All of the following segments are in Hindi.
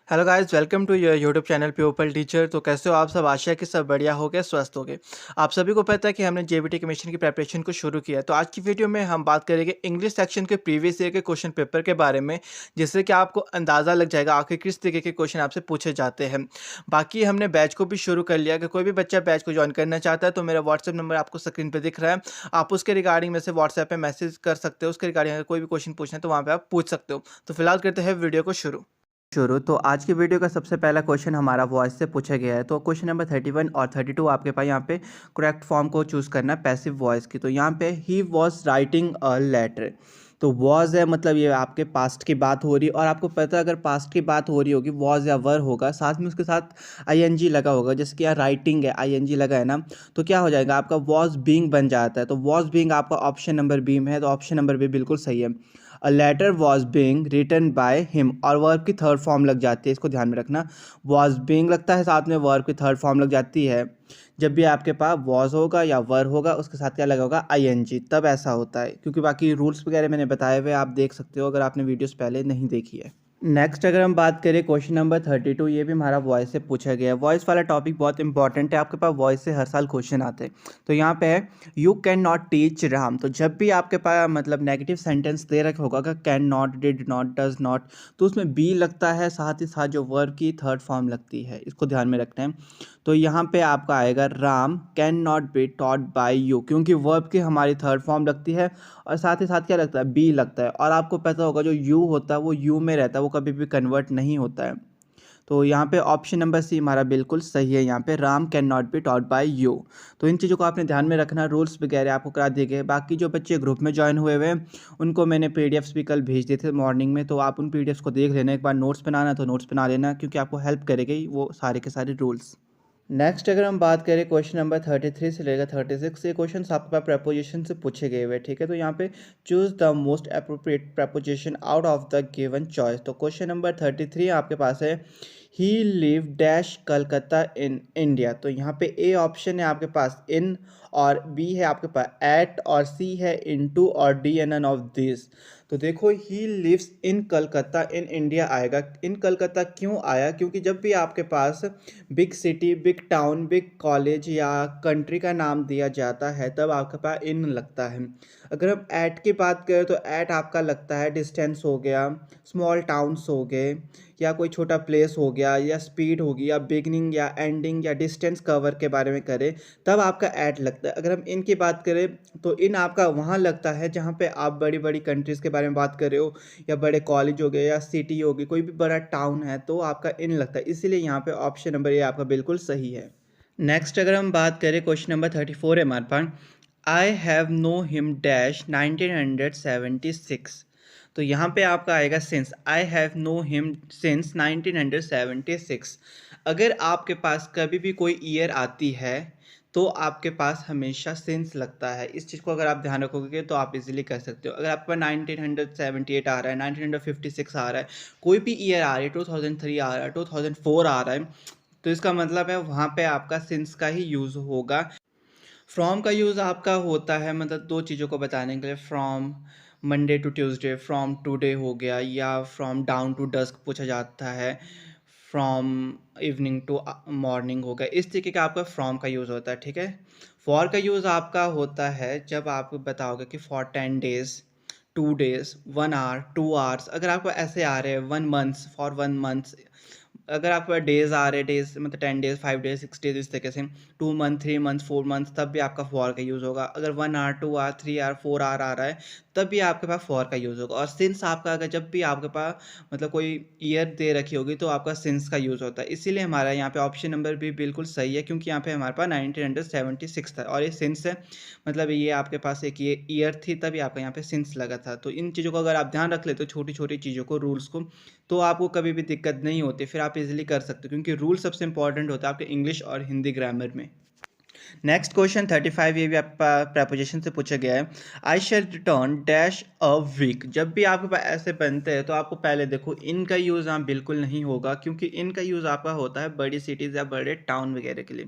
Hello guys, welcome to your YouTube channel people teacher. तो कैसे हो आप सब? आशा है कि सब बढ़िया हो गए, स्वस्थ हो गए। आप सभी को पता है कि हमने जेबीटी कमीशन की प्रिपरेशन को शुरू किया है। तो आज की वीडियो में हम बात करेंगे इंग्लिश सेक्शन के प्रीवियस ईयर के क्वेश्चन पेपर के बारे में, जिससे कि आपको अंदाज़ा लग जाएगा आखिर किस तरीके के क्वेश्चन आपसे पूछे जाते हैं। बाकी हमने बैच को भी शुरू कर लिया कि कोई भी बच्चा बैच को ज्वाइन करना चाहता है तो मेरा व्हाट्सएप नंबर आपको स्क्रीन पर दिख रहा है। आप उसके रिगार्डिंग में से व्हाट्सएप पर मैसेज कर सकते हो। उसके रिगार्डिंग अगर कोई भी क्वेश्चन पूछना है तो वहाँ पर आप पूछ सकते हो। तो फिलहाल करते हैं वीडियो को शुरू। तो आज की वीडियो का सबसे पहला क्वेश्चन हमारा वॉइस से पूछा गया है। तो क्वेश्चन नंबर 31 और 32 आपके पास यहाँ पे करेक्ट फॉर्म को चूज़ करना है पैसिव वॉइस की। तो यहाँ पे he was writing a letter. तो वॉज है मतलब ये आपके पास्ट की बात हो रही, और आपको पता है अगर पास्ट की बात हो रही होगी वॉज या वर होगा, साथ में उसके साथ आईएनजी लगा होगा। जैसे कि यहाँ राइटिंग है, आईएनजी लगा है ना, तो क्या हो जाएगा आपका वॉज बीइंग बन जाता है। तो वॉज बीइंग आपका ऑप्शन नंबर बी में है, तो ऑप्शन नंबर बी बिल्कुल सही है। A letter was being written by him, और वर्ब की थर्ड फॉर्म लग जाती है, इसको ध्यान में रखना। वॉज बीइंग लगता है, साथ में वर्ब की थर्ड फॉर्म लग जाती है। जब भी आपके पास वॉज होगा या वर होगा उसके साथ क्या लगा होगा आईएनजी, तब ऐसा होता है। क्योंकि बाकी रूल्स वगैरह मैंने बताए हुए आप देख सकते हो अगर आपने वीडियोस पहले नहीं देखी है। नेक्स्ट अगर हम बात करें क्वेश्चन नंबर 32, ये भी हमारा वॉइस से पूछा गया है। वॉइस वाला टॉपिक बहुत इंपॉर्टेंट है, आपके पास वॉइस से हर साल क्वेश्चन आते हैं। तो यहाँ पे है you can not teach Ram. तो जब भी आपके पास मतलब नेगेटिव सेंटेंस दे रखा होगा कि can not, did not, does not, तो उसमें बी लगता है, साथ ही साथ जो वर्ब की थर्ड फॉर्म लगती है, इसको ध्यान में रखना है। तो यहाँ पे आपका आएगा Ram can not be taught by you, क्योंकि वर्ब की हमारी थर्ड फॉर्म लगती है, और साथ ही साथ क्या लगता है बी लगता है। और आपको पता होगा जो यू होता है वो यू में रहता है, वो कभी भी कन्वर्ट नहीं होता है। तो यहाँ पे ऑप्शन नंबर सी हमारा बिल्कुल सही है। यहाँ पे Ram can not be taught by you. तो इन चीज़ों को आपने ध्यान में रखना, रूल्स वगैरह आपको करा दिए गए। बाकी जो बच्चे ग्रुप में ज्वाइन हुए हुए हैं उनको मैंने पीडीएफ्स भी कल भेज दिए थे मॉर्निंग में, तो आप उन पीडीएफ्स को देख लेना। एक बार नोट्स बनाना तो नोट्स बना लेना, क्योंकि आपको हेल्प करेगी वो सारे के सारे रूल्स। नेक्स्ट अगर हम बात करें क्वेश्चन नंबर 33 से लेकर 36, ये क्वेश्चन आपके पास प्रपोजिशन से पूछे गए हुए, ठीक है। तो यहाँ पे choose the most appropriate preposition out of the given choice. तो क्वेश्चन नंबर 33 आपके पास है he live dash Calcutta in India. तो यहाँ पे ए ऑप्शन है आपके पास इन, और बी है आपके पास एट, और सी है इनटू, और डी एन एन ऑफ दिस। तो देखो ही lives in Calcutta in India आएगा। इन कलकत्ता क्यों आया? क्योंकि जब भी आपके पास big city, big town, big college या कंट्री का नाम दिया जाता है तब आपके पास इन लगता है। अगर हम ऐट की बात करें तो ऐट आपका लगता है डिस्टेंस हो गया, स्मॉल टाउन्स हो गए, या कोई छोटा प्लेस हो गया, या स्पीड होगी, या बिगनिंग या एंडिंग या डिस्टेंस कवर के बारे में करें तब आपका ऐट लगता है। अगर हम इन की बात करें तो इन आपका वहाँ लगता है जहाँ पे आप बड़ी बड़ी कंट्रीज़ के बारे में बात कर रहे हो, या बड़े कॉलेज हो गए, या सिटी होगी, कोई भी बड़ा टाउन है, तो आपका इन लगता है। इसीलिए यहाँ पे ऑप्शन नंबर ए आपका बिल्कुल सही है। नेक्स्ट अगर हम बात करें क्वेश्चन नंबर 34 है हमारे पास, I have known him dash 1976। तो यहाँ पे आपका आएगा since. I have known him since 1976। अगर आपके पास कभी भी कोई ईयर आती है तो आपके पास हमेशा सिंस लगता है। इस चीज़ को अगर आप ध्यान रखोगे तो आप इजीली कर सकते हो। अगर आपका 1978 आ रहा है, 1956 आ रहा है, कोई भी ईयर आ रही है, 2003 आ रहा है, 2004 आ रहा है, तो इसका मतलब है वहाँ पे आपका सिंस का ही यूज़ होगा। फ्रॉम का यूज़ आपका होता है मतलब दो चीज़ों को बताने के लिए, from Monday to Tuesday, from today हो गया, या फ्रॉम डाउन टू डस्क पूछा जाता है, फ्रॉम इवनिंग टू मॉर्निंग हो गया। इस तरीके का आपका फ्रॉम का यूज़ होता है, ठीक है। फॉर का यूज़ आपका होता है जब आप बताओगे कि for 10 days, 2 days, 1 hour, 2 hours. अगर आपको ऐसे आ रहे हैं 1 मंथ्स, फॉर 1 मंथ्स। अगर आपके पास डेज आ रहे हैं, डेज मतलब 10 डेज, 5 डेज, 6 डेज, इस तरीके से 2 मंथ, 3 मंथ, 4 मंथ, तब भी आपका फॉर का यूज़ होगा। अगर 1 आवर, 2 आवर, 3 आवर, 4 आवर आ रहा है तब भी आपके पास फॉर का यूज़ होगा। और सिंस आपका अगर जब भी आपके पास मतलब कोई ईयर दे रखी होगी तो आपका सिंस का यूज़ होता है। इसीलिए हमारा यहाँ पे ऑप्शन नंबर भी बिल्कुल सही है, क्योंकि यहाँ पे हमारे पास 1976 था, और ये सिंस है मतलब ये आपके पास एक ये ईयर थी तभी आपका यहाँ पे सिंस लगा था। तो इन चीज़ों को अगर आप ध्यान रख लेते हो, छोटी छोटी चीज़ों को, रूल्स को, तो आपको कभी भी दिक्कत नहीं होती, फिर आप इजीली कर सकते हो, क्योंकि रूल सबसे इंपॉर्टेंट होता है आपके इंग्लिश और हिंदी ग्रामर में। नेक्स्ट क्वेश्चन 35, ये भी आपका प्रपोजिशन से पूछा गया है। आई shall return dash a week. जब भी आपके पास ऐसे बनते हैं तो आपको पहले देखो इनका यूज़ यहाँ बिल्कुल नहीं होगा, क्योंकि इनका यूज़ आपका होता है बड़ी सिटीज़ या बड़े टाउन वगैरह के लिए।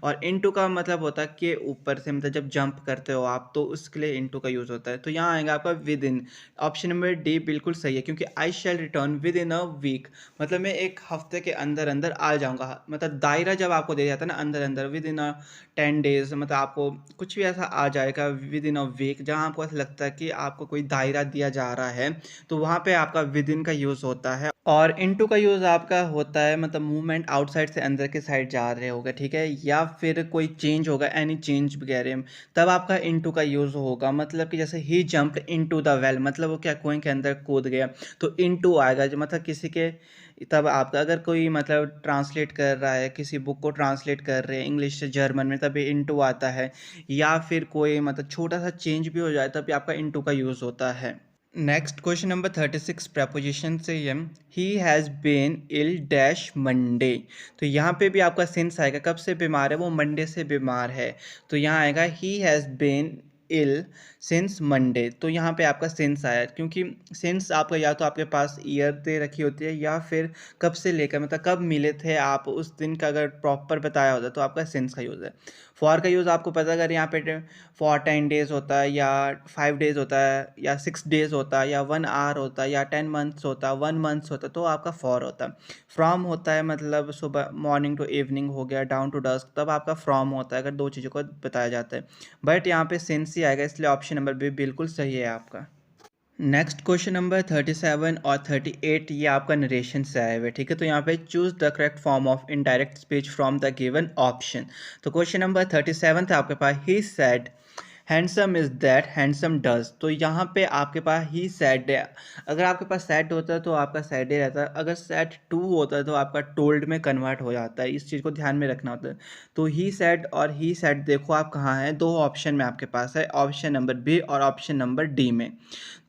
और इनटू का मतलब होता है कि ऊपर से, मतलब जब जंप करते हो आप तो उसके लिए इनटू का यूज़ होता है। तो यहाँ आएगा आपका within. Option number D बिल्कुल सही है, क्योंकि I shall return within a week मतलब मैं एक हफ्ते के अंदर अंदर आ जाऊँगा। मतलब दायरा जब आपको दिया जाता है ना अंदर अंदर, विद इन अ 10 डेज़, मतलब आपको कुछ भी ऐसा आ जाएगा विद इन अ वीक जहाँ आपको ऐसा लगता है कि आपको कोई दायरा दिया जा रहा है, तो वहाँ पे आपका विद इन का यूज़ होता है। और इनटू का यूज़ आपका होता है मतलब मूवमेंट आउटसाइड से अंदर के साइड जा रहे होगा, ठीक है, या फिर कोई चेंज होगा, एनी चेंज वगैरह में, तब आपका इनटू का यूज़ होगा। मतलब कि जैसे ही जंप्ड इनटू द वेल, मतलब वो क्या कुएं के अंदर कूद गया, तो इनटू आएगा जो मतलब किसी के, तब आपका अगर कोई मतलब ट्रांसलेट कर रहा है, किसी बुक को ट्रांसलेट कर रहे हैं इंग्लिश से जर्मन में, तभी इनटू आता है। या फिर कोई मतलब छोटा सा चेंज भी हो जाए तभी आपका इनटू का यूज़ होता है। नेक्स्ट क्वेश्चन नंबर 36 प्रपोजिशन से ही है। He has been ill dash Monday. तो यहाँ पे भी आपका सेंस आएगा, कब से बीमार है, वो मंडे से बीमार है। तो यहाँ आएगा he has been ill since Monday. तो यहाँ पे आपका सेंस आया, क्योंकि सेंस आपका या तो आपके पास ईयर दे रखी होती है या फिर कब से लेकर, मतलब कब मिले थे आप उस दिन का अगर प्रॉपर बताया होता तो आपका सेंस का यूज़ है। फॉर का यूज़ आपको पता, अगर यहाँ पे फॉर 10 डेज़ होता है या 5 डेज़ होता है या 6 डेज़ होता है या 1 आवर होता है या 10 मंथ्स होता है, 1 मंथ्स होता है, तो आपका फॉर होता है। फ्रॉम होता है मतलब सुबह, मॉर्निंग टू इवनिंग हो गया, डाउन टू डस्क, तब आपका फ्रॉम होता है अगर दो चीज़ों को बताया जाता है। बट यहाँ पे सेंस ही आएगा, इसलिए ऑप्शन नंबर बी बिल्कुल सही है आपका। नेक्स्ट क्वेश्चन नंबर 37 और 38, ये आपका नरेशन से आए हुए, ठीक है। तो यहाँ पे choose the correct form of indirect speech from the given option. तो क्वेश्चन नंबर 37 था आपके पास, he said handsome is that handsome does. तो यहाँ पे आपके पास ही सैड है। अगर आपके पास सैड होता है तो आपका सैड ही रहता है, अगर सैड टू होता है तो आपका टोल्ड में कन्वर्ट हो जाता है। इस चीज़ को ध्यान में रखना होता है। तो ही सैड और ही सैड देखो आप कहाँ हैं, दो ऑप्शन में आपके पास है, ऑप्शन नंबर बी और ऑप्शन नंबर डी में।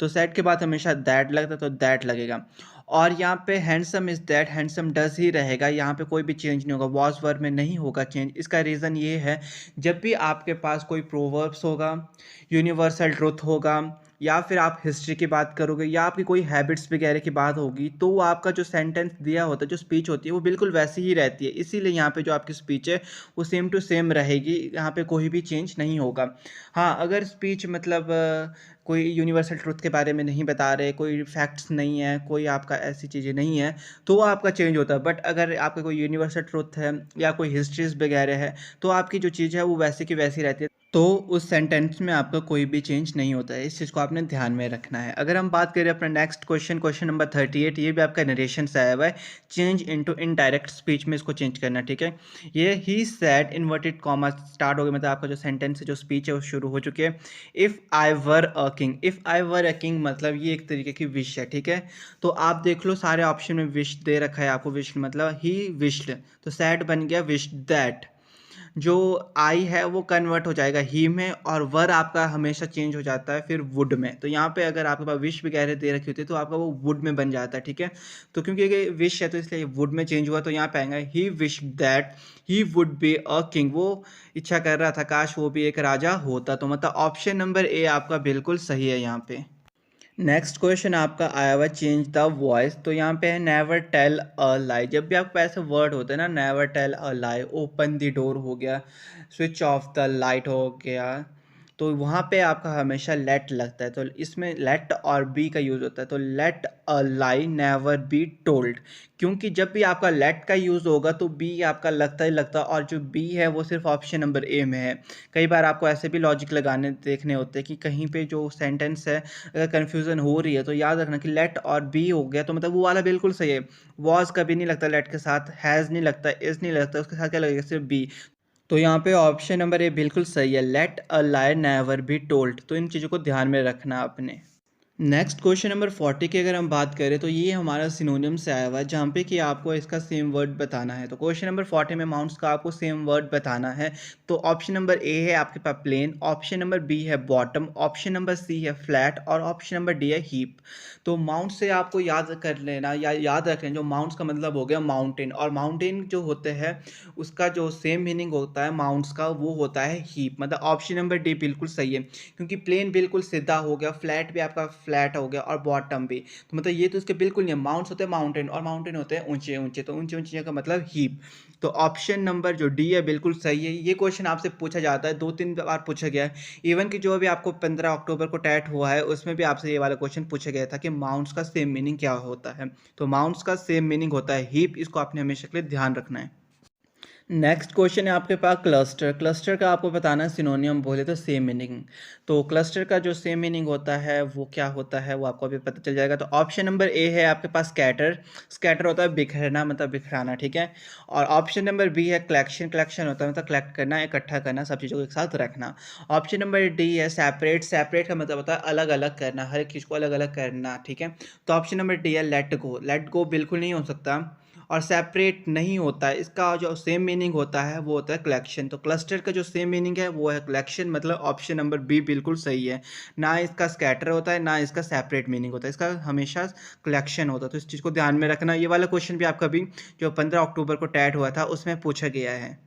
तो सैड के बाद हमेशा दैट लगता है तो दैट लगेगा। और यहाँ पे handsome is that handsome does he रहेगा, यहाँ पे कोई भी चेंज नहीं होगा, वॉज वर्ब में नहीं होगा चेंज। इसका रीज़न ये है, जब भी आपके पास कोई प्रोवर्ब्स होगा, यूनिवर्सल ट्रुथ होगा, या फिर आप हिस्ट्री की बात करोगे या आपकी कोई हैबिट्स वगैरह की बात होगी, तो वो आपका जो सेंटेंस दिया होता है, जो स्पीच होती है, वो बिल्कुल वैसी ही रहती है। इसीलिए यहाँ पे जो आपकी स्पीच है वो सेम टू सेम रहेगी, यहाँ पे कोई भी चेंज नहीं होगा। हाँ, अगर स्पीच मतलब कोई यूनिवर्सल ट्रुथ के बारे में नहीं बता रहे, कोई फैक्ट्स नहीं है, कोई आपका ऐसी चीज़ें नहीं है, तो वो आपका चेंज होता है। बट अगर आपका कोई यूनिवर्सल ट्रुथ है या कोई हिस्ट्रीज वगैरह है, तो आपकी जो चीज़ है वो वैसी की वैसी रहती है, तो उस सेंटेंस में आपका कोई भी चेंज नहीं होता है। इस चीज़ को आपने ध्यान में रखना है। अगर हम बात करें अपना नेक्स्ट क्वेश्चन, क्वेश्चन नंबर 38, ये भी आपका नरेशन से आया हुआ है। चेंज इनटू इनडायरेक्ट स्पीच में इसको चेंज करना, ठीक है। ये ही सैड इन्वर्टेड कॉमा स्टार्ट हो गया, मतलब आपका जो सेंटेंस है, जो स्पीच है, वो शुरू हो चुकी है। If I were a king, if I were a king मतलब ये एक तरीके की विश है, ठीक है। तो आप देख लो सारे ऑप्शन में विश दे रखा है आपको, विश मतलब ही विश्ड, तो सैड बन गया विश दैट। जो आई है वो कन्वर्ट हो जाएगा ही में, और वर आपका हमेशा चेंज हो जाता है फिर वुड में। तो यहाँ पे अगर आपके पास विश वगैरह दे रखी होती है तो आपका वो वुड में बन जाता है, ठीक है। तो क्योंकि ये विश है तो इसलिए वुड में चेंज हुआ, तो यहाँ पे आएगा he wish that he would be a king. वो इच्छा कर रहा था काश वो भी एक राजा होता। तो मतलब ऑप्शन नंबर ए आपका बिल्कुल सही है यहाँ पे। नेक्स्ट क्वेश्चन आपका आया हुआ चेंज द वॉइस। तो यहाँ पे है नेवर टेल अ लाई। जब भी आपके पास ऐसे वर्ड होते हैं ना, never tell a lie, open the door हो गया, स्विच ऑफ द लाइट हो गया, तो वहाँ पे आपका हमेशा लेट लगता है। तो इसमें लेट और बी का यूज़ होता है। तो let a lie never be told, क्योंकि जब भी आपका लेट का यूज़ होगा तो बी आपका लगता ही लगता है, और जो बी है वो सिर्फ ऑप्शन नंबर ए में है। कई बार आपको ऐसे भी लॉजिक लगाने देखने होते हैं कि कहीं पे जो सेंटेंस है अगर कन्फ्यूज़न हो रही है तो याद रखना कि लेट और बी हो गया तो मतलब वो वाला बिल्कुल सही है। वॉज कभी नहीं लगता लेट के साथ, हैज़ नहीं लगता, इज़ नहीं लगता, उसके साथ क्या लगेगा, सिर्फ बी। तो यहाँ पे ऑप्शन नंबर ए बिल्कुल सही है, let a lie never be told. तो इन चीज़ों को ध्यान में रखना आपने। नेक्स्ट क्वेश्चन नंबर 40 की अगर हम बात करें तो ये हमारा सिनोनियम से आया हुआ है जहाँ पे कि आपको इसका सेम वर्ड बताना है। तो क्वेश्चन नंबर 40 में माउंट्स का आपको सेम वर्ड बताना है। तो ऑप्शन नंबर ए है आपके पास प्लेन, ऑप्शन नंबर बी है बॉटम, ऑप्शन नंबर सी है फ्लैट और ऑप्शन नंबर डी है हीप। तो माउंट से आपको याद कर लेना या याद रख लेना, जो माउंट्स का मतलब हो गया माउंटेन, और माउंटेन जो होते हैं उसका जो सेम मीनिंग होता है माउंट्स का वो होता है हीप। मतलब ऑप्शन नंबर डी बिल्कुल सही है, क्योंकि प्लेन बिल्कुल सीधा हो गया, फ्लैट भी आपका फ्लैट हो गया और बॉटम भी। तो मतलब ये तो इसके बिल्कुल नहीं है। माउंट्स होते हैं माउंटेन और माउंटेन होते हैं ऊंचे ऊंचे, तो ऊंचे ऊंचे का मतलब हीप। तो ऑप्शन नंबर जो डी है बिल्कुल सही है। ये क्वेश्चन आपसे पूछा जाता है, 2-3 बार पूछा गया है। इवन कि जो भी आपको 15 अक्टूबर को टैट हुआ है उसमें भी आपसे ये वाला क्वेश्चन पूछा गया था कि माउंट्स का सेम मीनिंग क्या होता है। तो माउंट्स का सेम मीनिंग होता है हीप, इसको आपने हमेशा के लिए ध्यान रखना है। नेक्स्ट क्वेश्चन है आपके पास क्लस्टर। क्लस्टर का आपको बताना है सिनोनियम बोले तो सेम मीनिंग। तो क्लस्टर का जो सेम मीनिंग होता है वो क्या होता है वो आपको अभी पता चल जाएगा। तो ऑप्शन नंबर ए है आपके पास स्कैटर। स्कैटर होता है बिखरना, मतलब बिखराना, ठीक है। और ऑप्शन नंबर बी है कलेक्शन। कलेक्शन होता है मतलब कलेक्ट करना, इकट्ठा करना, सब चीज़ों को एक साथ रखना। ऑप्शन नंबर डी है सेपरेट। सेपरेट का मतलब होता है अलग अलग करना, हर एक चीज़ को अलग अलग करना, ठीक है। तो ऑप्शन नंबर डी है लेट गो। लेट गो बिल्कुल नहीं हो सकता और सेपरेट नहीं होता है। इसका जो सेम मीनिंग होता है वो होता है कलेक्शन। तो क्लस्टर का जो सेम मीनिंग है वो है कलेक्शन, मतलब ऑप्शन नंबर बी बिल्कुल सही है। ना इसका स्कैटर होता है ना इसका सेपरेट मीनिंग होता है, इसका हमेशा कलेक्शन होता है। तो इस चीज़ को ध्यान में रखना। ये वाला क्वेश्चन भी आपका भी जो 15 अक्टूबर को टैट हुआ था उसमें पूछा गया है।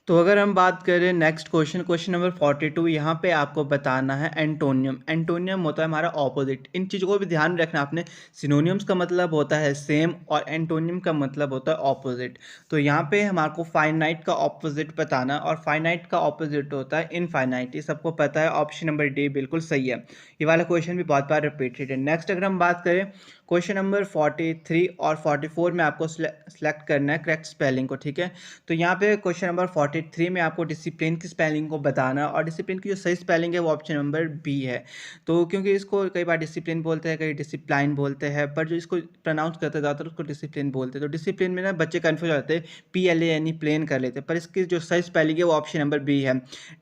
तो अगर हम बात करें नेक्स्ट क्वेश्चन, क्वेश्चन नंबर 42, यहाँ पे आपको बताना है एंटोनियम। एंटोनियम होता है हमारा ऑपोजिट। इन चीज़ों को भी ध्यान रखना आपने। सिनोनियम्स का मतलब होता है सेम और एंटोनियम का मतलब होता है ऑपोजिट। तो यहाँ पे हमारे को फाइनाइट का ऑपोजिट बताना, और फाइनाइट का ऑपोजिट होता है इनफाइनाइट। ये सबको पता है, ऑप्शन नंबर डी बिल्कुल सही है। ये वाला क्वेश्चन भी बहुत बार रिपीटेड है। नेक्स्ट अगर हम बात करें क्वेश्चन नंबर 43 और 44 में आपको सेलेक्ट करना है करेक्ट स्पेलिंग को, ठीक है। तो यहाँ पे क्वेश्चन नंबर 43 में आपको डिसिप्लिन की स्पेलिंग को बताना, और डिसिप्लिन की जो सही स्पेलिंग है वो ऑप्शन नंबर बी है। तो क्योंकि इसको कई बार डिसिप्लिन बोलते हैं, कई डिसिप्लाइन बोलते हैं, पर जो इसको प्रोनाउंस करते हैं ज़्यादातर उसको डिसिप्लिन बोलते हैं। तो डिसिप्लिन में ना बच्चे कन्फ्यूज हो जाते हैं, PLANE प्लेन कर लेते हैं, पर इसकी जो सही स्पेलिंग है वो ऑप्शन नंबर बी है,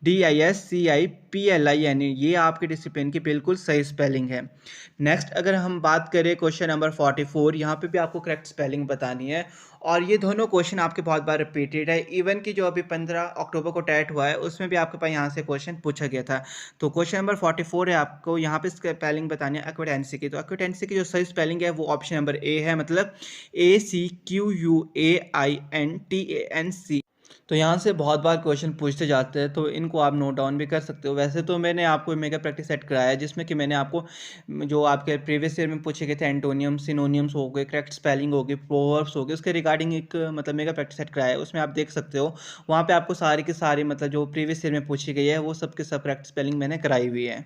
DISCIPLINE। ये आपके डिसिप्लिन की बिल्कुल सही स्पेलिंग है। नेक्स्ट अगर हम बात करें क्वेश्चन नंबर 44, यहाँ पे भी आपको करेक्ट स्पेलिंग बतानी है, और ये दोनों क्वेश्चन आपके बहुत बार रिपीटेड है। इवन कि जो अभी 15 अक्टूबर को टैट हुआ है उसमें भी आपके पास यहाँ से क्वेश्चन पूछा गया था। तो क्वेश्चन नंबर 44 है, आपको यहाँ पे स्पेलिंग बतानी है एक्विटेंसी की। तो एक्विटेंसी की जो सही स्पेलिंग है वो ऑप्शन नंबर ए है, मतलब ACQUAINTANC। तो यहाँ से बहुत बार क्वेश्चन पूछते जाते हैं, तो इनको आप नोट डाउन भी कर सकते हो। वैसे तो मैंने आपको मेगा प्रैक्टिस सेट कराया है जिसमें कि मैंने आपको जो आपके प्रीवियस ईयर में पूछे गए थे एंटोनियम, सिनोनियम्स हो गए, करेक्ट स्पेलिंग हो गई, प्रोवर्ब्स हो गए, उसके रिगार्डिंग एक मतलब मेगा प्रैक्टिस सेट कराया है, उसमें आप देख सकते हो। वहाँ पे आपको सारी की सारी मतलब जो प्रीवियस ईयर में पूछी गई है वो सब के सब करेक्ट स्पेलिंग मैंने कराई हुई है।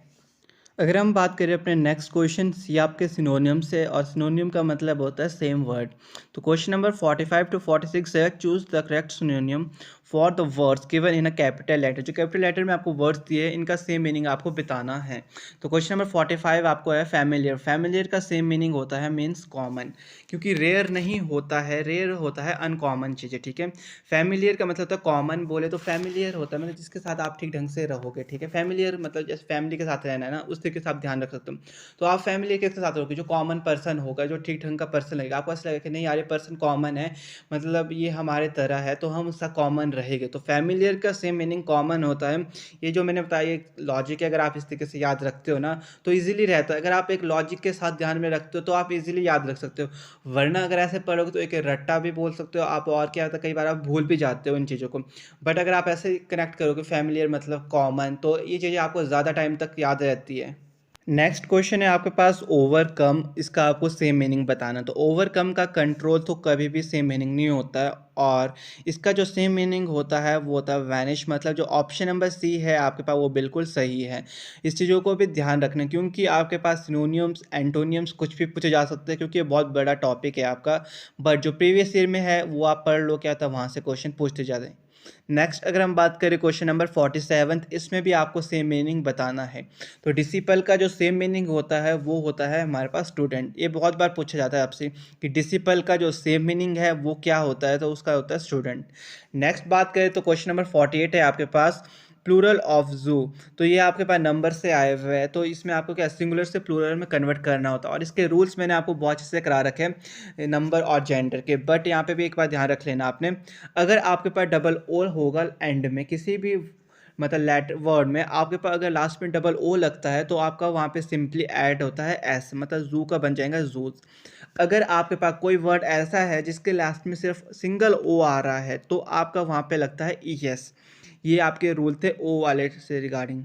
अगर हम बात करें अपने नेक्स्ट क्वेश्चन, ये आपके सिनोनियम से, और सिनोनियम का मतलब होता है सेम वर्ड। तो क्वेश्चन नंबर 45 टू 46 है, choose the correct synonym for the words given in a capital letter. जो कैपिटल लेटर में आपको वर्ड्स दिए हैं इनका सेम मीनिंग आपको बताना है। तो क्वेश्चन नंबर 45 आपको है फैमिलियर। फैमिलियर का सेम मीनिंग होता है मीन्स कॉमन, क्योंकि रेयर नहीं होता है, रेयर होता है अनकॉमन चीज़ें, ठीक है। फैमिलियर का मतलब होता है कॉमन, बोले तो फैमिलियर होता है मतलब जिसके साथ आप ठीक ढंग से रहोगे, ठीक है। फैमिलियर मतलब जैसे फैमिली के साथ रहना है ना, उस तरीके से आप ध्यान रख सकते हो। तो आप फैमिली के साथ रहोगे, जो कॉमन पर्सन होगा, जो ठीक ढंग का पर्सन लगेगा, आपको ऐसा लगेगा कि नहीं यार ये पर्सन कॉमन है, मतलब ये हमारे तरह है, तो हम उसका कॉमन रहेंगे। तो फैमिलियर का सेम मीनिंग कॉमन होता है। ये जो मैंने बताया ये लॉजिक है, अगर आप इस तरीके से याद रखते हो ना तो इजीली रहता है। अगर आप एक लॉजिक के साथ ध्यान में रखते हो तो आप इजीली याद रख सकते हो, वरना अगर ऐसे पढ़ोगे तो एक रट्टा भी बोल सकते हो आप, और क्या होता है कई बार आप भूल भी जाते हो इन चीज़ों को। बट अगर आप ऐसे कनेक्ट करोगे फैमिलियर मतलब कॉमन, तो ये चीज़ें आपको ज़्यादा टाइम तक याद रहती है। नेक्स्ट क्वेश्चन है आपके पास ओवरकम। इसका आपको सेम मीनिंग बताना। तो ओवरकम का कंट्रोल तो कभी भी सेम मीनिंग नहीं होता है, और इसका जो सेम मीनिंग होता है वो होता है वैनिश। मतलब जो ऑप्शन नंबर सी है आपके पास वो बिल्कुल सही है। इस चीज़ों को भी ध्यान रखना, क्योंकि आपके पास सिनोनियम्स एंटोनियम्स कुछ भी पूछे जा सकते हैं, क्योंकि ये बहुत बड़ा टॉपिक है आपका। बट जो प्रीवियस ईयर में है वो आप पढ़ लो, क्या था वहाँ से क्वेश्चन पूछते जाते हैं। नेक्स्ट अगर हम बात करें क्वेश्चन नंबर 47, इसमें भी आपको सेम मीनिंग बताना है। तो डिसिपल का जो सेम मीनिंग होता है वो होता है हमारे पास स्टूडेंट। ये बहुत बार पूछा जाता है आपसे कि डिसिपल का जो सेम मीनिंग है वो क्या होता है, तो उसका होता है स्टूडेंट। नेक्स्ट बात करें तो क्वेश्चन नंबर 48 है आपके पास, प्लूरल ऑफ ज़ू। तो ये आपके पास नंबर से आए हुए हैं, तो इसमें आपको क्या सिंगुलर से प्लूरल में कन्वर्ट करना होता है, और इसके रूल्स मैंने आपको बहुत अच्छे से करा रखे हैं नंबर और जेंडर के। बट यहाँ पे भी एक बात ध्यान रख लेना आपने, अगर आपके पास डबल ओ होगा एंड में किसी भी मतलब लेटर वर्ड में, आपके पास अगर लास्ट में डबल ओ लगता है तो आपका वहाँ पे सिंपली ऐड होता है एस, मतलब जू का बन जाएगा जूज। अगर आपके पास कोई वर्ड ऐसा है जिसके लास्ट में सिर्फ सिंगल ओ आ रहा है तो आपका वहाँ पे लगता है ई एस। ये आपके रूल थे ओ वाले से रिगार्डिंग।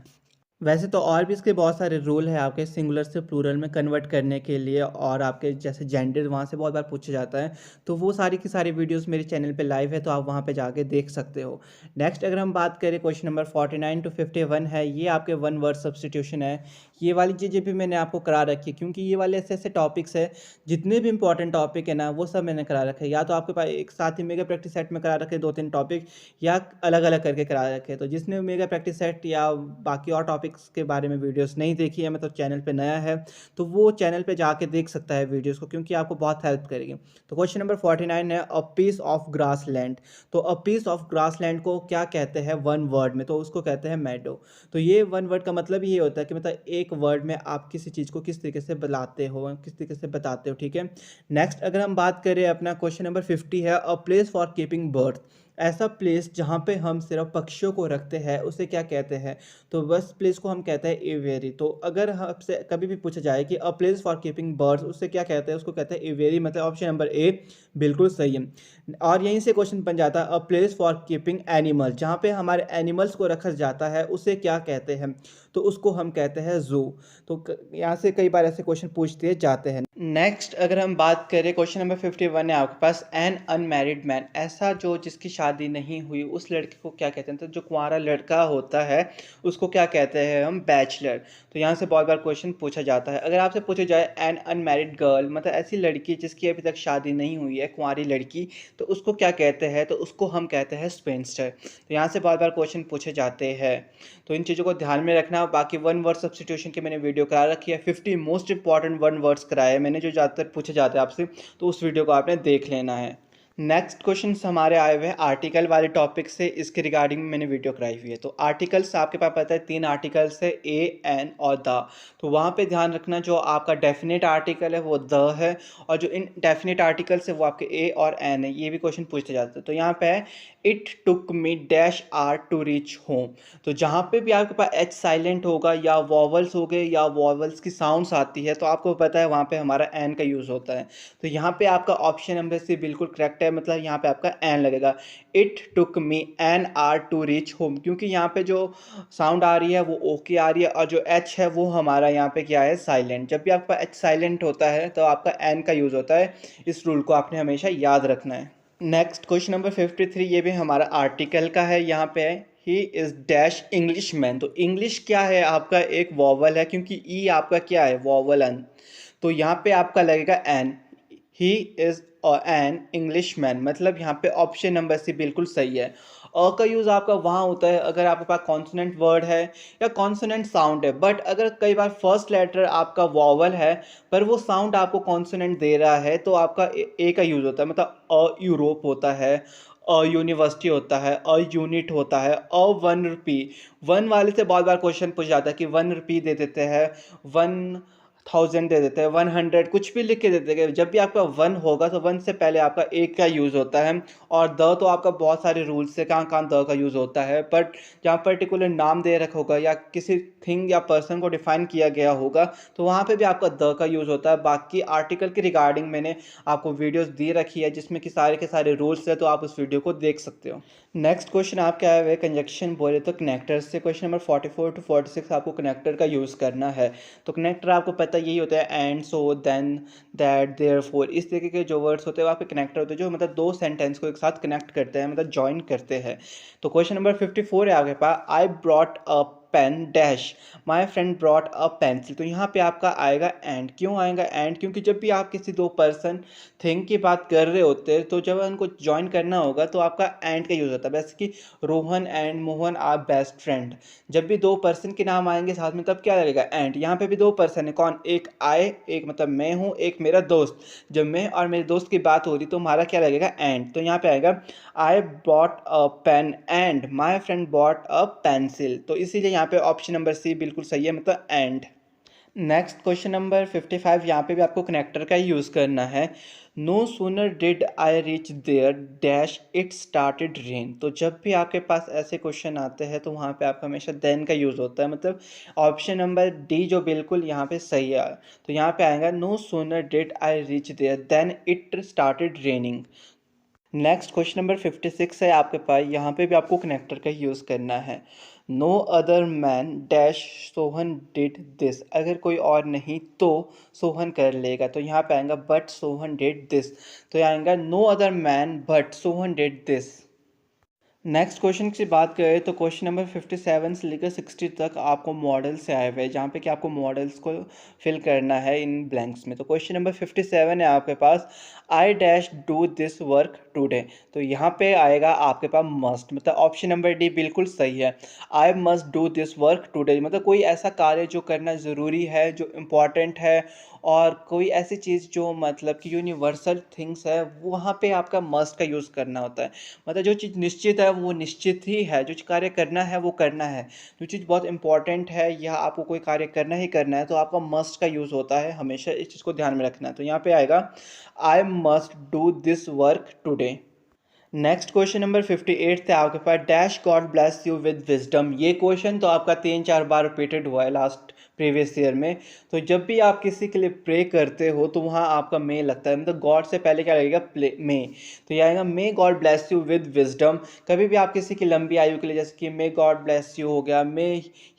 वैसे तो और भी इसके बहुत सारे रूल हैं आपके सिंगुलर से प्लूरल में कन्वर्ट करने के लिए, और आपके जैसे जेंडर वहाँ से बहुत बार पूछा जाता है, तो वो सारी की सारी वीडियोस मेरे चैनल पे लाइव है, तो आप वहाँ पे जाके देख सकते हो। नेक्स्ट अगर हम बात करें क्वेश्चन नंबर 49 टू 51 है, ये आपके वन वर्ड सब्सटीट्यूशन है। ये वाली चीज़ें भी मैंने आपको करा रखी है, क्योंकि ये वाले ऐसे ऐसे टॉपिक्स है, जितने भी इंपॉर्टेंट टॉपिक है ना वो सब मैंने करा रखा है। या तो आपके पास एक साथ ही मेगा प्रैक्टिस सेट में करा रखे 2-3 टॉपिक, या अलग अलग करके करा रखे। तो जिसने मेगा प्रैक्टिस सेट या बाकी और टॉपिक्स के बारे में वीडियोस नहीं देखी है, मतलब चैनल पे नया है, तो वो चैनल पे जाके देख सकता है वीडियोस को, क्योंकि आपको बहुत हेल्प करेगी। तो क्वेश्चन नंबर 49 है a piece of grassland. तो a piece of grassland को क्या कहते हैं वन वर्ड में, तो उसको कहते हैं मैडो। तो ये वन वर्ड का मतलब ये होता है कि मतलब एक वर्ड में आप किसी चीज़ को किस तरीके से बुलाते हो, किस तरीके से बताते हो, ठीक है। नेक्स्ट अगर हम बात करें अपना क्वेश्चन नंबर 50 है a place for keeping birds. ऐसा प्लेस जहाँ पे हम सिर्फ पक्षियों को रखते हैं उसे क्या कहते हैं, तो बस प्लेस को हम कहते हैं एवेरी। तो अगर आपसे कभी भी पूछा जाए कि a place for keeping birds उससे क्या कहते हैं, उसको कहते हैं एवेरी, मतलब ऑप्शन नंबर ए बिल्कुल सही है। और यहीं से क्वेश्चन बन जाता है a place for keeping animal, जहाँ पे हमारे एनिमल्स को रखा जाता है उसे क्या कहते हैं, तो उसको हम कहते हैं जू। तो यहाँ से कई बार ऐसे क्वेश्चन पूछ दिए जाते हैं। नेक्स्ट अगर हम बात करें क्वेश्चन नंबर 51 है आपके पास एन अनमैरिड मैन। ऐसा जो जिसकी शादी नहीं हुई उस लड़के को क्या कहते हैं, तो जो कुंवारा लड़का होता है उसको क्या कहते हैं हम, बैचलर। तो यहाँ से बहुत बार क्वेश्चन पूछा जाता है। अगर आपसे पूछा जाए एन अनमैरिड गर्ल, मतलब ऐसी लड़की जिसकी अभी तक शादी नहीं हुई है, कुंवारी लड़की, तो उसको क्या कहते हैं, तो उसको हम कहते हैं स्पेंस्टर। तो यहाँ से बहुत बार क्वेश्चन पूछे जाते हैं, तो इन चीज़ों को ध्यान में रखना। बाकी वन वर्ड सब्स्टिट्यूशन की मैंने वीडियो करा रखी है, 50 मोस्ट इंपॉर्टेंट वन वर्ड्स कराए मैंने जो ज़्यादातर पूछे जाते हैं आपसे, तो उस वीडियो को आपने देख लेना है। नेक्स्ट क्वेश्चन हमारे आए हुए हैं आर्टिकल वाले टॉपिक से, इसके रिगार्डिंग मैंने वीडियो कराई हुई है। तो आर्टिकल्स आपके पास पता है 3 आर्टिकल्स है, ए एन और द। तो वहाँ पे ध्यान रखना जो आपका डेफिनेट आर्टिकल है वो द है, और जो इनडेफिनेट आर्टिकल्स है वो आपके ए और एन है। ये भी क्वेश्चन पूछते जाते हैं। तो यहाँ पे है it took me dash hour to reach home. तो जहाँ पे भी आपके पास एच साइलेंट होगा या वॉवल्स हो गए या वॉवल्स की साउंड्स आती है, तो आपको पता है वहाँ पे हमारा एन का यूज़ होता है। तो यहाँ पे आपका ऑप्शन नंबर सी बिल्कुल करेक्ट है, मतलब यहाँ पे आपका एन लगेगा। It took me an hour to reach home, क्योंकि यहाँ पे जो साउंड आ रही है वो ओके आ रही है, और जो एच है वो हमारा यहाँ पे क्या है, साइलेंट। जब भी आपका एच साइलेंट होता है तो आपका एन का यूज़ होता है। इस रूल को आपने हमेशा याद रखना है। नेक्स्ट क्वेश्चन नंबर 53, ये भी हमारा आर्टिकल का है। यहाँ पे है he is dash English man. तो इंग्लिश क्या है आपका एक वॉवल है, क्योंकि ई आपका क्या है, वॉवल अन। तो यहाँ पे आपका लगेगा an, he is an English man, मतलब यहाँ पे ऑप्शन नंबर सी बिल्कुल सही है। अ का यूज़ आपका वहाँ होता है अगर आपके पास कॉन्सोनेंट वर्ड है या कॉन्सोनेंट साउंड है, बट अगर कई बार फर्स्ट लेटर आपका वॉवल है पर वो साउंड आपको कॉन्सोनेंट दे रहा है, तो आपका ए का यूज़ होता है, मतलब अ यूरोप होता है, अ यूनिवर्सिटी होता है, अ यूनिट होता है, अ 1 रुपी। वन वाले से बहुत बार क्वेश्चन पूछ जाता है कि 1 रुपी दे देते हैं, 1000 दे देते हैं, 100 कुछ भी लिख के दे देते हैं। जब भी आपका वन होगा तो वन से पहले आपका एक का यूज़ होता है, और द तो आपका बहुत सारे रूल्स से कहाँ कहाँ द का यूज़ होता है, बट जहाँ पर्टिकुलर नाम दे रखा होगा या किसी थिंग या पर्सन को डिफाइन किया गया होगा तो वहाँ पे भी आपका द का यूज़ होता है। बाकी आर्टिकल के रिगार्डिंग मैंने आपको वीडियोस दे रखी है जिसमें कि सारे के सारे रूल्स है, तो आप उस वीडियो को देख सकते हो। नेक्स्ट क्वेश्चन आपके आए हुए कंजक्शन बोले तो कनेक्टर से। क्वेश्चन नंबर 44 टू 46 आपको कनेक्टर का यूज़ करना है। तो कनेक्टर आपको पता यही होता है and, so, then, that, therefore. इस तरीके के जो वर्ड्स होते हैं वो आपके कनेक्टर होते हैं, जो मतलब दो सेंटेंस को एक साथ कनेक्ट करते हैं, मतलब जॉइन करते हैं। तो क्वेश्चन नंबर 54 है आपके पास, I brought a pen dash my friend brought a pencil. तो यहाँ पे आपका आएगा एंड। क्यों आएगा एंड? क्योंकि जब भी आप किसी दो पर्सन थिंग की बात कर रहे होते हैं तो जब उनको ज्वाइन करना होगा तो आपका एंड का यूज़ होता है। वैसे कि Rohan and Mohan are best friend, जब भी दो पर्सन के नाम आएंगे साथ में तब क्या लगेगा एंड। यहाँ पे भी दो पर्सन है, कौन? एक आए, एक मतलब मैं हूँ, एक मेरा दोस्त। जब मैं और मेरे दोस्त की बात हो रही तो हमारा क्या लगेगा एंड। तो यहाँ पे आएगा I bought a pen and my friend bought a pencil. तो इसीलिए यहाँ पे ऑप्शन नंबर सी बिल्कुल सही है, मतलब एंड। नेक्स्ट क्वेश्चन नंबर 55, यहाँ पे भी आपको कनेक्टर का ही यूज़ करना है। No sooner did I reach there dash it started rain. तो जब भी आपके पास ऐसे क्वेश्चन आते हैं तो वहाँ पे आपका हमेशा देन का यूज़ होता है, मतलब ऑप्शन नंबर डी जो बिल्कुल यहाँ पे सही है। तो यहाँ पे आएगा no sooner did I reach there then it started raining. Next question number 56 है आपके पास, यहाँ पे भी आपको कनेक्टर का यूज़ करना है। No other man dash Sohan did this. अगर कोई और नहीं तो सोहन कर लेगा। तो यहाँ पे आएगा बट सोहन डिड दिस। तो यहाँ आएगा no other man but Sohan did this. Next question की बात करें तो क्वेश्चन नंबर 57 से लेकर 60 तक आपको मॉडल से आए हुए हैं, जहाँ पे कि आपको मॉडल्स को फिल करना है इन ब्लैंक्स में। तो क्वेश्चन नंबर 57 है आपके पास, I dash do this work today. तो यहाँ पे आएगा आपके पास मस्ट, मतलब ऑप्शन नंबर डी बिल्कुल सही है। I must do this work today, मतलब कोई ऐसा कार्य जो करना ज़रूरी है, जो इम्पॉर्टेंट है, और कोई ऐसी चीज़ जो मतलब कि यूनिवर्सल थिंग्स है, वहाँ पे आपका मस्ट का यूज़ करना होता है। मतलब जो चीज़ निश्चित है वो निश्चित ही है, जो कार्य करना है वो करना है। जो चीज़ बहुत इंपॉर्टेंट है या आपको कोई कार्य करना ही करना है तो आपका मस्ट का यूज़ होता है, हमेशा इस चीज़ को ध्यान में रखना है। तो यहाँ पे आएगा I must do this work today. Next question number 58 थे आपके पास, dash God bless you with wisdom. ये क्वेश्चन तो आपका 3-4 बार रिपीटेड हुआ है लास्ट प्रीवियस ईयर में। तो जब भी आप किसी के लिए प्रे करते हो तो वहाँ आपका मे लगता है, मतलब गॉड से पहले क्या लगेगा? मे। तो ये आएगा may God bless you with wisdom. कभी भी आप किसी की लंबी आयु के लिए, जैसे कि मे गॉड ब्लेस यू हो गया, may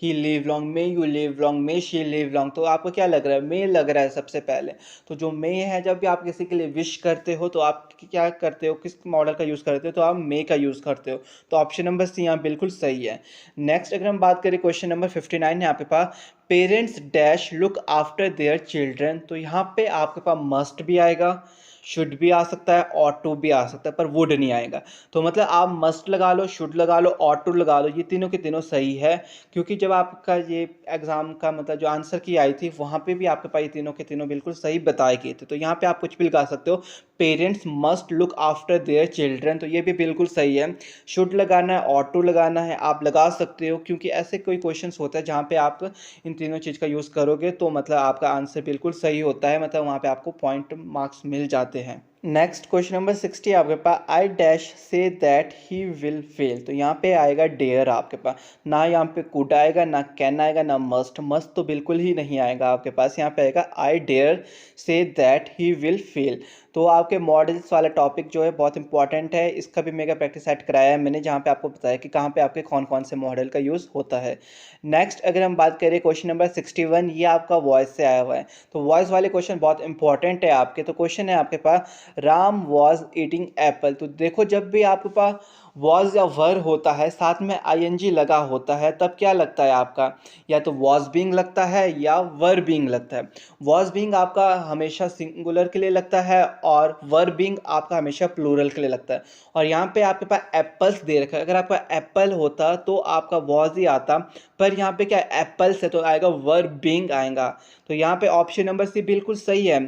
he live long, may you live long, may she live long. तो आपको क्या लग रहा है? मे लग रहा है सबसे पहले। तो जो मे है, जब भी आप किसी के लिए विश करते हो तो आप क्या करते हो, किस मॉडल का यूज़ करते हो? तो आप मे का यूज़ करते हो। तो ऑप्शन नंबर सी यहाँ बिल्कुल सही है। नेक्स्ट अगर हम बात करें क्वेश्चन नंबर 59 है आपके पास, parents dash look after their children. तो यहाँ पे आपके पास मस्ट भी आएगा, शुड भी आ सकता है, ऑट टू भी आ सकता है, पर वुड नहीं आएगा। तो मतलब आप मस्ट लगा लो, शुड लगा लो, ऑट टू लगा लो, ये तीनों के तीनों सही है। क्योंकि जब आपका ये एग्ज़ाम का मतलब जो आंसर की आई थी वहाँ पे भी आपके पास ये तीनों के तीनों बिल्कुल सही बताए गए थे। तो यहाँ पे आप कुछ भी लगा सकते हो, parents must look after their children, तो ये भी बिल्कुल सही है। शुड लगाना है, ऑट टू लगाना है, आप लगा सकते हो, क्योंकि ऐसे कोई क्वेश्चंस होता है जहाँ पे आप इन तीनों चीज़ का यूज़ करोगे तो मतलब आपका आंसर बिल्कुल सही होता है, मतलब वहाँ पे आपको पॉइंट मार्क्स मिल जाते हैं। नेक्स्ट क्वेश्चन नंबर 60 आपके पास, I dash say that he will fail. तो यहाँ पे आएगा डेयर आपके पास, ना यहाँ पे कुड आएगा, ना कैन आएगा, ना मस्ट। मस्ट तो बिल्कुल ही नहीं आएगा आपके पास। यहाँ पे आएगा I dare say that he will fail. तो आपके मॉडल्स वाला टॉपिक जो है बहुत इंपॉर्टेंट है, इसका भी मेगा प्रैक्टिस सेट कराया है मैंने, जहाँ पे आपको बताया कि कहाँ पे आपके कौन कौन से मॉडल का यूज़ होता है। नेक्स्ट अगर हम बात करें क्वेश्चन नंबर 61, ये आपका वॉइस से आया हुआ है। तो वॉइस वाले क्वेश्चन बहुत इंपॉर्टेंट है आपके। तो क्वेश्चन है आपके पास, राम वॉज ईटिंग एप्पल। तो देखो जब भी आपके पास वॉज या वर होता है साथ में आईएनजी लगा होता है तब क्या लगता है आपका? या तो वॉज बीइंग लगता है या वर बीइंग लगता है। वॉज बीइंग आपका हमेशा सिंगुलर के लिए लगता है और वर बीइंग आपका हमेशा प्लूरल के लिए लगता है। और यहाँ पे आपके पास एप्पल्स दे रखा है, अगर आपका एप्पल होता तो आपका वॉज ही आता, पर यहाँ पे क्या एप्पल्स है तो आएगा वर बीइंग आएगा। तो यहाँ पे ऑप्शन नंबर सी बिल्कुल सही है,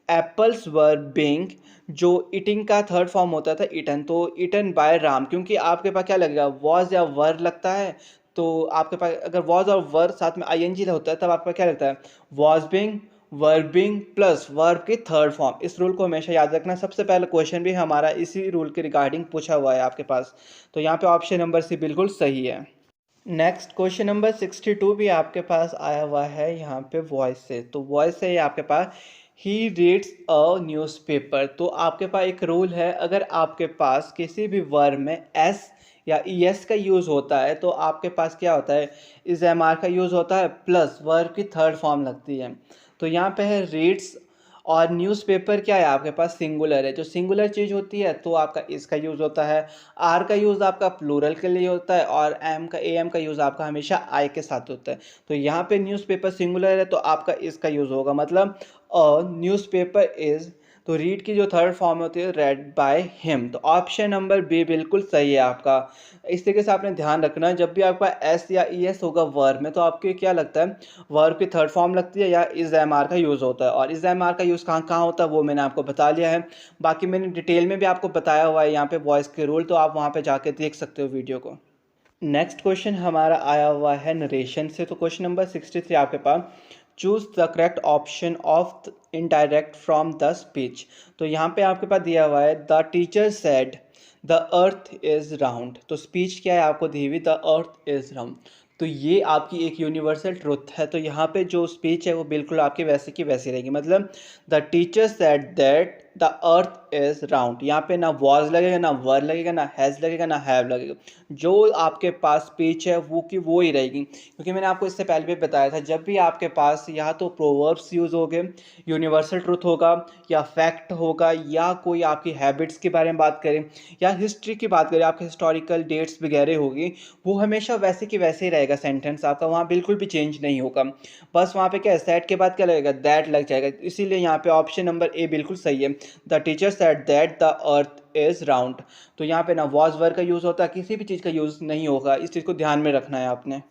एप्पल्स वर बीइंग। जो ईटिंग का थर्ड फॉर्म होता था ईटन, तो ईटन बाय राम, क्योंकि आपके पास क्या लगेगा? वॉज या वर लगता है। तो आपके पास अगर वॉज और वर साथ में आईएनजी होता है तब आपका क्या लगता है? वॉज बीइंग, वर्बिंग प्लस वर्ब की थर्ड फॉर्म। इस रूल को हमेशा याद रखना। सबसे पहला क्वेश्चन भी हमारा इसी रूल के रिगार्डिंग पूछा हुआ है आपके पास। तो यहाँ पे ऑप्शन नंबर सी बिल्कुल सही है। नेक्स्ट क्वेश्चन नंबर 62 भी आपके पास आया हुआ है यहाँ पे वॉइस से। तो वॉइस से आपके पास, ही रीड्स अ न्यूज़पेपर। तो आपके पास एक रूल है, अगर आपके पास किसी भी वर्ड में एस या ई एस का यूज़ होता है तो आपके पास क्या होता है? इज एम आर का यूज़ होता है प्लस वर्ब की थर्ड फॉर्म लगती है। तो यहाँ पे है रीड्स और न्यूज़पेपर क्या है आपके पास सिंगुलर है, जो सिंगुलर चीज़ होती है तो आपका इसका यूज़ होता है। आर का यूज़ आपका प्लूरल के लिए होता है और एम का यूज़ आपका हमेशा आई के साथ होता है। तो यहाँ पे न्यूज़पेपर सिंगुलर है तो आपका इसका यूज़ होगा, मतलब न्यूज़पेपर इज़, तो रीड की जो थर्ड फॉर्म होती है रेड बाय हिम, तो ऑप्शन नंबर बी बिल्कुल सही है आपका। इस तरीके से आपने ध्यान रखना है, जब भी आपका एस या ई एस होगा वर्ब में तो आपको क्या लगता है, वर्ब की थर्ड फॉर्म लगती है या इज एम आर का यूज़ होता है। और इज एम आर का यूज़ कहाँ कहाँ होता है वो मैंने आपको बता लिया है, बाकी मैंने डिटेल में भी आपको बताया हुआ है यहाँ पे वॉइस के रूल, तो आप वहाँ पे जाके देख सकते हो वीडियो को। नेक्स्ट क्वेश्चन हमारा आया हुआ है नरेशन से, तो क्वेश्चन नंबर 63 आपके पास, choose the correct option of indirect from the speech. तो यहाँ पे आपके पास दिया हुआ है the teacher said the earth is round, तो स्पीच क्या है आपको दी हुई, द अर्थ इज राउंड, तो ये आपकी एक यूनिवर्सल ट्रुथ है। तो यहाँ पे जो स्पीच है वो बिल्कुल आपकी वैसे की वैसी रहेगी, मतलब the teacher said that the earth is round, यहाँ पे ना वॉज लगेगा, ना वर लगेगा, ना हैज़ लगेगा, ना हैव लगेगा, जो आपके पास स्पीच है वो की वो ही रहेगी। क्योंकि मैंने आपको इससे पहले भी बताया था, जब भी आपके पास या तो प्रोवर्ब्स यूज़ हो गए, यूनिवर्सल ट्रुथ होगा, या फैक्ट होगा, या कोई आपकी हैबिट्स के बारे में बात करें, या हिस्ट्री की बात करें, आपके हिस्टोरिकल डेट्स वगैरह होगी, वो हमेशा वैसे की वैसे ही रहेगा सेंटेंस आपका, वहाँ बिल्कुल भी चेंज नहीं होगा। बस वहाँ पे क्या है, सेट के बाद क्या लगेगा, दैट लग जाएगा, इसीलिए यहाँ पे ऑप्शन नंबर ए बिल्कुल सही है। The teacher said that the earth is round, तो यहाँ पे ना वॉज वर का यूज़ होता है, किसी भी चीज़ का यूज़ नहीं होगा, इस चीज़ को ध्यान में रखना है आपने।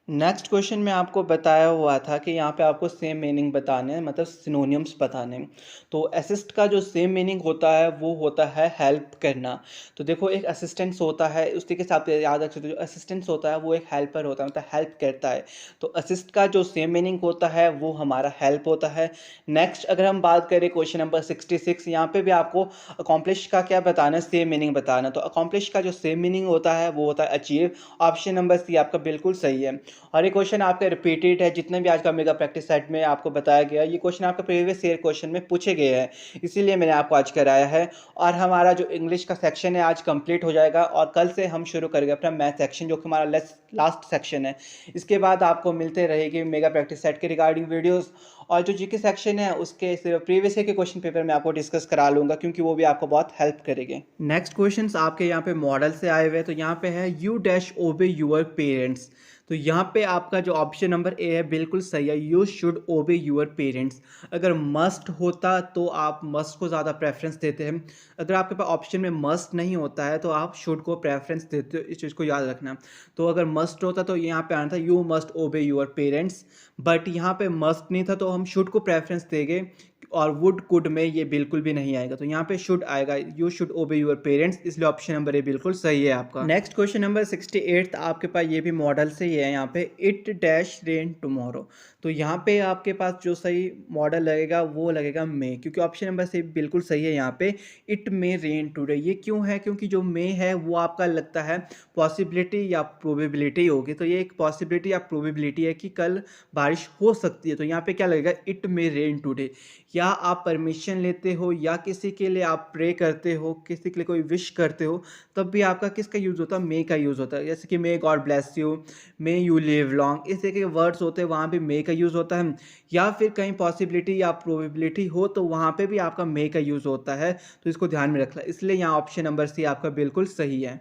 नेक्स्ट क्वेश्चन में आपको बताया हुआ था कि यहाँ पे आपको सेम मीनिंग बताने हैं, मतलब सिनोनिम्स बताने हैं। तो असिस्ट का जो सेम मीनिंग होता है वो होता है हेल्प करना। तो देखो एक असिस्टेंस होता है, उस तरीके से आप याद रख सकते हो, जो असिस्टेंस होता है वो एक हेल्पर होता है, मतलब हेल्प करता है। तो असिस्ट का जो सेम मीनिंग होता है वो हमारा हेल्प होता है। नेक्स्ट अगर हम बात करें क्वेश्चन नंबर 66, यहाँ पे भी आपको अकॉम्प्लिश का क्या बताना है, सेम मीनिंग बताना। तो अकॉम्प्लिश का जो सेम मीनिंग होता है वो होता है अचीव, ऑप्शन नंबर सी आपका बिल्कुल सही है। और ये क्वेश्चन आपका रिपीटेड है, जितने भी आज का मेगा प्रैक्टिस सेट में आपको बताया गया, ये क्वेश्चन आपका प्रीवियस ईयर क्वेश्चन में पूछे गए हैं, इसीलिए मैंने आपको आज कराया है। और हमारा जो इंग्लिश का सेक्शन है आज कंप्लीट हो जाएगा, और कल से हम शुरू करेंगे अपना मैथ सेक्शन, जो कि हमारा लास्ट सेक्शन है। इसके बाद आपको मिलते रहेगी मेगा प्रैक्टिस सेट के रिगार्डिंग वीडियोज़, और जो जीके सेक्शन है उसके सिर्फ प्रीवियस ईयर के क्वेश्चन पेपर में आपको डिस्कस करा लूँगा, क्योंकि वो भी आपको बहुत हेल्प करेंगे। नेक्स्ट क्वेश्चंस आपके यहाँ पे मॉडल से आए हुए हैं, तो यहाँ पे है यू डैश ओबे यूअर पेरेंट्स। तो यहाँ पे आपका जो ऑप्शन नंबर ए है बिल्कुल सही है, यू शुड ओबे यूअर पेरेंट्स। अगर मस्ट होता तो आप मस्ट को ज़्यादा प्रेफरेंस देते हैं, अगर आपके पास ऑप्शन में मस्ट नहीं होता है तो आप शुड को प्रेफरेंस देते हो, इस चीज़ को याद रखना। तो अगर मस्ट होता तो यहाँ पे आना था यू मस्ट ओबे यूअर पेरेंट्स, बट यहाँ पे मस्ट नहीं था तो हम शुड को प्रेफरेंस देंगे, और वुड कुड में ये बिल्कुल भी नहीं आएगा, तो यहाँ पे शुड आएगा, you should obey your parents, इसलिए ऑप्शन नंबर ए बिल्कुल सही है आपका। नेक्स्ट क्वेश्चन नंबर 68 आपके पास, ये भी मॉडल से ही है, यहाँ पे इट डैश रेन टुमारो। तो यहाँ पे आपके पास जो सही मॉडल लगेगा वो लगेगा मे, क्योंकि ऑप्शन नंबर से बिल्कुल सही है यहाँ पे, इट मे रेन टुडे। ये क्यों है, क्योंकि जो मे है वो आपका लगता है पॉसिबिलिटी या प्रोबेबिलिटी होगी, तो ये एक पॉसिबिलिटी या प्रोबेबिलिटी है कि कल बारिश हो सकती है, तो यहाँ पे क्या लगेगा, इट मे रेन टुडे। या आप परमिशन लेते हो या किसी के लिए आप प्रे करते हो, किसी के लिए कोई विश करते हो, तब भी आपका किसका यूज़ होता है, मे का यूज़ होता है। जैसे कि may God bless you, may you live long, इस तरह के वर्ड्स होते हैं, वहाँ पे मे का यूज़ होता है। या फिर कहीं पॉसिबिलिटी या प्रोबेबिलिटी हो तो वहाँ पे भी आपका मे का यूज़ होता है, तो इसको ध्यान में रखना, इसलिए यहाँ ऑप्शन नंबर सी आपका बिल्कुल सही है।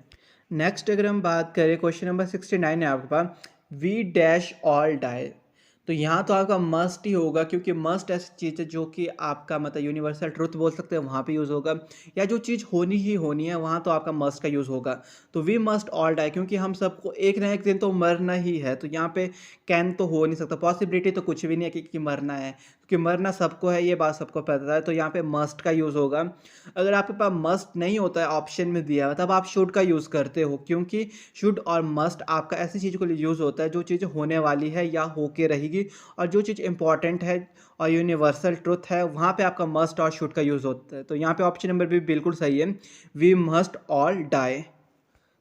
नेक्स्ट अगर हम बात करें क्वेश्चन नंबर 69 है आपके पास, वी डैश ऑल डाई। तो यहाँ तो आपका मस्ट ही होगा, क्योंकि मस्ट ऐसी चीज़ है जो कि आपका मतलब यूनिवर्सल ट्रुथ बोल सकते हैं, वहाँ पे यूज़ होगा, या जो चीज़ होनी ही होनी है वहाँ तो आपका मस्ट का यूज़ होगा। तो वी मस्ट ऑल डाई, क्योंकि हम सबको एक ना एक दिन तो मरना ही है, तो यहाँ पे कैन तो हो नहीं सकता, पॉसिबिलिटी तो कुछ भी नहीं है कि मरना है, क्योंकि मरना सबको है, ये बात सबको पता है, तो यहाँ पे मस्ट का यूज़ होगा। अगर आपके पास मस्ट नहीं होता है ऑप्शन में दिया हुआ, तब आप शुड का यूज़ करते हो, क्योंकि शुड और मस्ट आपका ऐसी चीज़ को यूज़ होता है जो चीज़ होने वाली है या होके रहेगी, और जो चीज़ इंपॉर्टेंट है और यूनिवर्सल ट्रुथ है वहाँ पे आपका मस्ट और शुड का यूज़ होता है। तो यहाँ पे ऑप्शन नंबर भी बिल्कुल सही है, वी मस्ट ऑल डाई।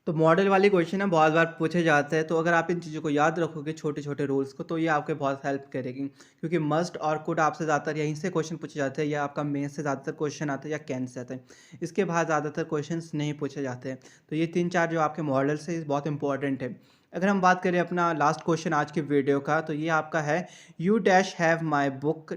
तो मॉडल वाले क्वेश्चन है, बहुत बार पूछे जाते हैं, तो अगर आप इन चीज़ों को याद रखोगे, छोटे छोटे रूल्स को, तो ये आपके बहुत हेल्प करेगी, क्योंकि मस्ट और कुड आपसे ज़्यादातर यहीं से क्वेश्चन पूछे जाते हैं, या आपका मे से ज़्यादातर क्वेश्चन आते हैं, या कैन से आते हैं, इसके बाद ज़्यादातर क्वेश्चन नहीं पूछे जाते हैं। तो ये 3-4 जो आपके मॉडल्स है बहुत इंपॉर्टेंट है। अगर हम बात करें अपना लास्ट क्वेश्चन आज की वीडियो का, तो ये आपका है, you dash have my book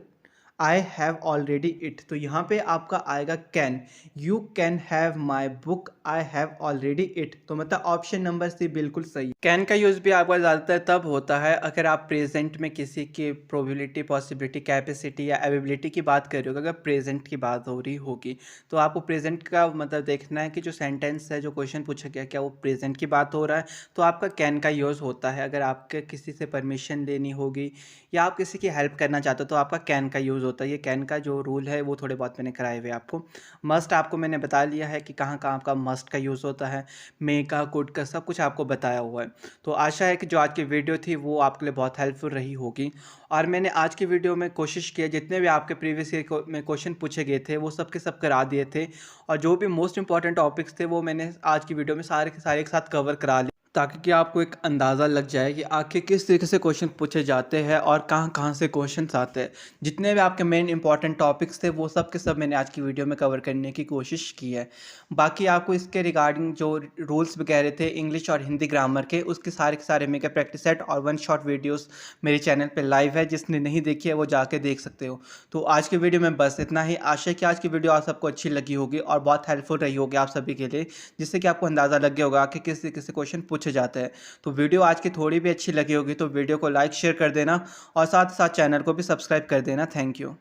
I have already it, तो यहाँ पे आपका आएगा can. You can have my book, I have already it, तो मतलब ऑप्शन नंबर सी बिल्कुल सही। कैन का यूज़ भी आपका ज़्यादातर तब होता है अगर आप प्रेजेंट में किसी की प्रोबेबिलिटी, पॉसिबिलिटी, कैपेसिटी या एबिलिटी की बात कर रहे हो। अगर प्रेजेंट की बात हो रही होगी तो आपको प्रेजेंट का मतलब देखना है कि जो सेंटेंस है, जो क्वेश्चन पूछा गया, क्या वो प्रेजेंट की बात हो रहा है, तो आपका कैन का यूज़ होता है। अगर आपके किसी से परमिशन लेनी होगी या आप किसी की हेल्प करना चाहते हो तो आपका कैन का यूज़ होता है। ये कैन का जो रूल है वो थोड़े बहुत मैंने कराए हुए आपको। मस्ट आपको मैंने बता लिया है कि कहाँ कहाँ आपका मस्ट का यूज़ होता है। मे का, कुड का, सब कुछ आपको बताया हुआ है। तो आशा है कि जो आज की वीडियो थी वो आपके लिए बहुत हेल्पफुल रही होगी। और मैंने आज की वीडियो में कोशिश की है जितने भी आपके प्रीवियस ईयर में क्वेश्चन पूछे गए थे वो सब के सब करा दिए थे। और जो भी मोस्ट इंपॉर्टेंट टॉपिक्स थे वो मैंने आज की वीडियो में सारे के सारे एक साथ कवर करा लिए, ताकि कि आपको एक अंदाज़ा लग जाए कि आखिर किस तरीके से क्वेश्चन पूछे जाते हैं और कहाँ कहाँ से क्वेश्चंस आते हैं। जितने भी आपके मेन इंपॉर्टेंट टॉपिक्स थे वो सब के सब मैंने आज की वीडियो में कवर करने की कोशिश की है। बाकी आपको इसके रिगार्डिंग जो रूल्स वगैरह थे इंग्लिश और हिंदी ग्रामर के सारे मेगा प्रैक्टिस सेट और वन शॉट वीडियोज़ मेरे चैनल पर लाइव है। जिसने नहीं देखी है वो जाके देख सकते हो। तो आज की वीडियो में बस इतना ही। आशा है कि आज की वीडियो आप सबको अच्छी लगी होगी और बहुत हेल्पफुल रही होगी आप सभी के लिए, जिससे कि आपको अंदाज़ा लग गया होगा कि किस तरीके से क्वेश्चन पूछे जाते हैं। तो वीडियो आज की थोड़ी भी अच्छी लगी होगी तो वीडियो को लाइक शेयर कर देना और साथ ही साथ चैनल को भी सब्सक्राइब कर देना। Thank you.